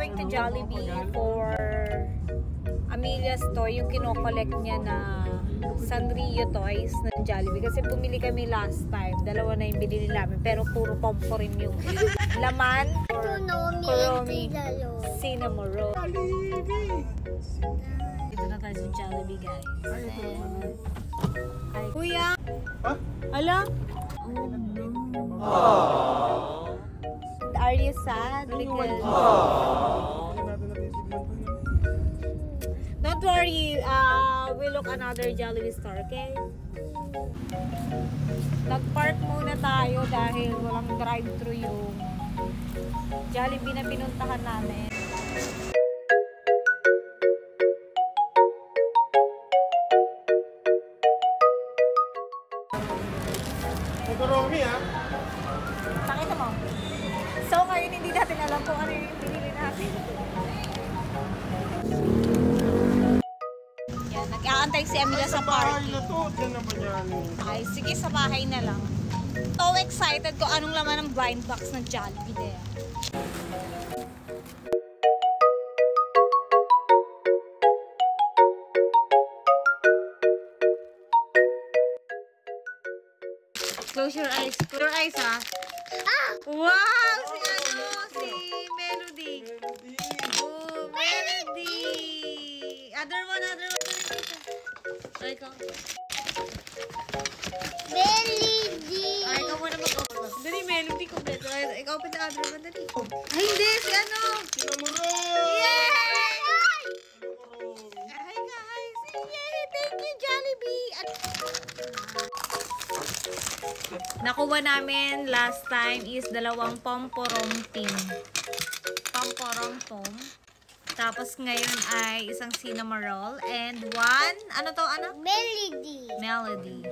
going to Jollibee for Amelia's toy, yung kinokollect niya na Sanrio toys ng Jollibee. Kasi pumili kami last time. Dalawa na yung binili namin. Pero puro pompo rin yung laman. Kuromi. Cinnamon roll. Dito na tayo sa Jollibee, guys. Ay, kuya! Ha? Ala? Oh, no. Are you sad? Because... Don't worry, we'll look another Jollibee store, okay? Nag-park muna tayo dahil walang drive-thru yung Jollibee na pinuntahan namin. Kuromi ha? Pakita mo. So ngayon hindi natin alam kung ano yung pinili natin. Yan, nag-aantay si Amelia sa parking. Na to, dyan naman yan. Ay, sige, sa bahay na lang. So excited ko anong laman ng blind box ng Jollibee there. Close your eyes. Close your eyes, ha? Wow! Si Melody. Oh, Melody! Other one. Ay, ikaw. Melody! Ay, ikaw muna mag-open. Dali, Melody. Kompleto. Ay, ikaw open the other one. Dali. Ay, hindi. Si ano? Yay! Hi, guys. Yay! Thank you, Jollibee. Nakuha namin last time is dalawang pomporong team. Pomporong foam. Tapos ngayon ay isang cinnamon roll and one, ano to, ano? Melody. Melody.